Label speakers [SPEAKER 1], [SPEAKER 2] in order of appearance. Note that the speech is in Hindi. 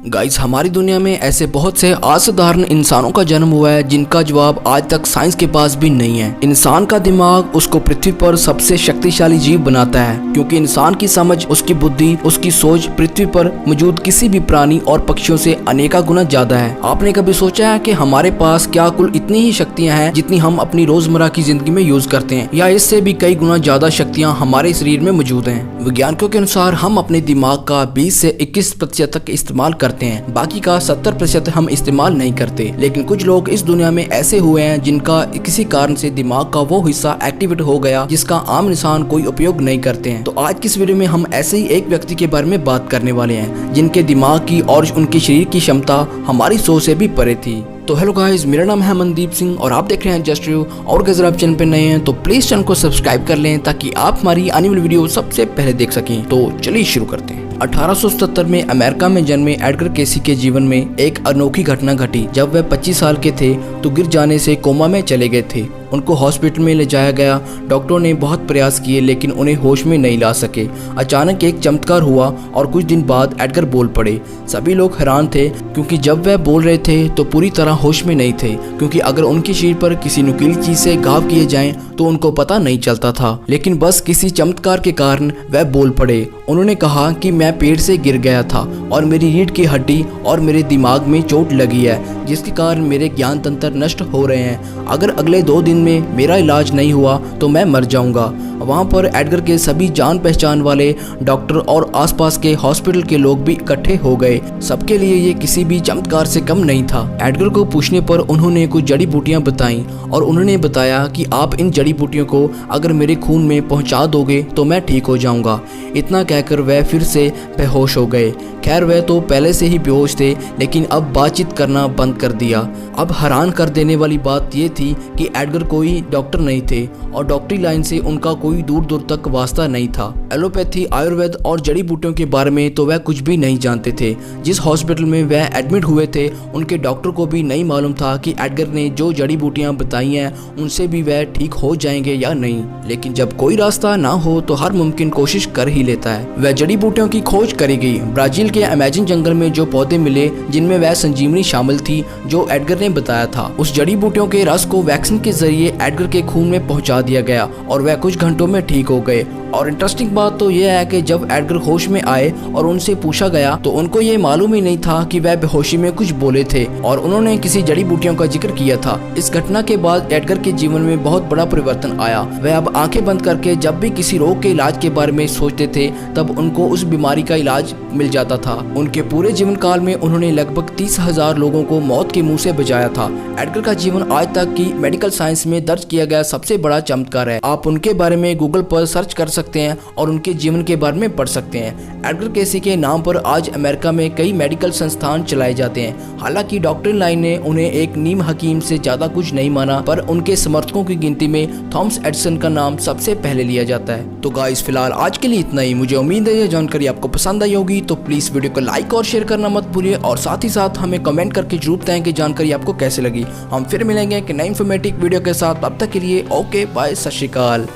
[SPEAKER 1] गाइस, हमारी दुनिया में ऐसे बहुत से असाधारण इंसानों का जन्म हुआ है जिनका जवाब आज तक साइंस के पास भी नहीं है। इंसान का दिमाग उसको पृथ्वी पर सबसे शक्तिशाली जीव बनाता है, क्योंकि इंसान की समझ, उसकी बुद्धि, उसकी सोच पृथ्वी पर मौजूद किसी भी प्राणी और पक्षियों से अनेका गुना ज्यादा है। आपने कभी सोचा है कि हमारे पास क्या कुल इतनी ही शक्तियाँ हैं जितनी हम अपनी रोजमर्रा की जिंदगी में यूज करते हैं, या इससे भी कई गुना ज्यादा शक्तियाँ हमारे शरीर में मौजूद हैं? वैज्ञानिकों के अनुसार हम अपने दिमाग का 20 से 21% तक इस्तेमाल करते हैं, बाकी का 70% हम इस्तेमाल नहीं करते। लेकिन कुछ लोग इस दुनिया में ऐसे हुए हैं जिनका किसी कारण से दिमाग का वो हिस्सा एक्टिवेट हो गया जिसका आम इंसान कोई उपयोग नहीं करते हैं। तो आज की इस वीडियो में हम ऐसे ही एक व्यक्ति के बारे में बात करने वाले हैं जिनके दिमाग की और उनके शरीर की क्षमता हमारी सोच से भी परे थी। तो हेलो गाइस, मेरा नाम है मनदीप सिंह और आप देख रहे हैं जस्ट रिव्यू। और अगर आप चैनल पे नए हैं तो प्लीज चैनल को सब्सक्राइब कर लें ताकि आप हमारी आने वाली वीडियो सबसे पहले देख सकें। तो चलिए शुरू करते हैं। 1877 में अमेरिका में जन्मे एडगर केसी के जीवन में एक अनोखी घटना घटी। जब वह 25 साल के थे तो गिर जाने से कोमा में चले गए थे। उनको हॉस्पिटल में ले जाया गया। डॉक्टरों ने बहुत प्रयास किए लेकिन उन्हें होश में नहीं ला सके। अचानक एक चमत्कार हुआ और कुछ दिन बाद एडगर बोल पड़े। सभी लोग हैरान थे क्योंकि जब वह बोल रहे थे तो पूरी तरह होश में नहीं थे, क्योंकि अगर उनके शरीर पर किसी नुकीली चीज से घाव किए जाएं तो उनको पता नहीं चलता था। लेकिन बस किसी चमत्कार के कारण वह बोल पड़े। उन्होंने कहा कि मैं पेड़ से गिर गया था और मेरी रीढ़ की हड्डी और मेरे दिमाग में चोट लगी है, जिसके कारण मेरे ज्ञान तंत्र नष्ट हो रहे हैं। अगर अगले 2 दिन में मेरा इलाज नहीं हुआ तो मैं मर जाऊंगा। वहाँ पर एडगर के सभी जान पहचान वाले डॉक्टर और आसपास के हॉस्पिटल के लोग भी इकट्ठे हो गए। सबके लिए ये किसी भी चमत्कार से कम नहीं था। एडगर को पूछने पर उन्होंने कुछ जड़ी बूटियां बताई और उन्होंने बताया कि आप इन जड़ी बूटियों को अगर मेरे खून में पहुंचा दोगे तो मैं ठीक हो जाऊंगा। इतना कहकर वह फिर से बेहोश हो गए। खैर, वह तो पहले से ही बेहोश थे, लेकिन अब बातचीत करना बंद कर दिया। अब हैरान कर देने वाली बात यह थी कि एडगर कोई डॉक्टर नहीं थे और डॉक्टरी लाइन से उनका कोई दूर दूर तक वास्ता नहीं था। एलोपैथी, आयुर्वेद और जड़ी बूटियों के बारे में तो वह कुछ भी नहीं जानते थे। जिस हॉस्पिटल में वह एडमिट हुए थे उनके डॉक्टर को भी नहीं मालूम था कि एडगर ने जो जड़ी बूटियां बताई हैं उनसे भी वह ठीक हो जाएंगे या नहीं। लेकिन जब कोई रास्ता ना हो तो हर मुमकिन कोशिश कर ही लेता है। वह जड़ी बूटियों की खोज करी गई। ब्राजील के अमेज़न जंगल में जो पौधे मिले जिनमें वह संजीवनी शामिल थी जो एडगर ने बताया था, उस जड़ी बूटियों के रस को वैक्सीन के जरिए एडगर के खून में पहुंचा दिया गया और वह कुछ घंटों में ठीक हो गए। और इंटरेस्टिंग बात तो यह है कि जब एडगर होश में आए और उनसे पूछा गया तो उनको ये मालूम ही नहीं था कि वह बेहोशी में कुछ बोले थे और उन्होंने किसी जड़ी बूटियों का जिक्र किया था। इस घटना के बाद एडगर के जीवन में बहुत बड़ा परिवर्तन आया। वह अब आंखें बंद करके जब भी किसी रोग के इलाज के बारे में सोचते थे तब उनको उस बीमारी का इलाज मिल जाता था। उनके पूरे जीवन काल में उन्होंने लगभग 30,000 लोगों को मौत के मुंह से बचाया था। एडगर का जीवन आज तक की मेडिकल साइंस में दर्ज किया गया सबसे बड़ा चमत्कार है। आप उनके बारे में गूगल पर सर्च कर सकते हैं और उनके जीवन के बारे में पढ़ सकते हैं। एडगर केसी के नाम पर आज अमेरिका में कई मेडिकल संस्थान चलाए जाते हैं। हालांकि डॉक्टरी लाइन ने उन्हें एक नीम हकीम से ज्यादा कुछ नहीं माना, पर उनके समर्थकों की गिनती में थॉमस एडिसन का नाम सबसे पहले लिया जाता है। तो गाइस, फिलहाल आज के लिए इतना ही। मुझे उम्मीद है यह जानकारी आपको पसंद आई होगी, तो प्लीज वीडियो को लाइक और शेयर करना मत भूलिए और साथ ही साथ हमें कमेंट करके जरूर बताएं कि जानकारी आपको कैसे लगी। हम फिर मिलेंगे एक नई इन्फॉर्मेटिव वीडियो के साथ। अब तक के लिए ओके बाय, सत श्री अकाल।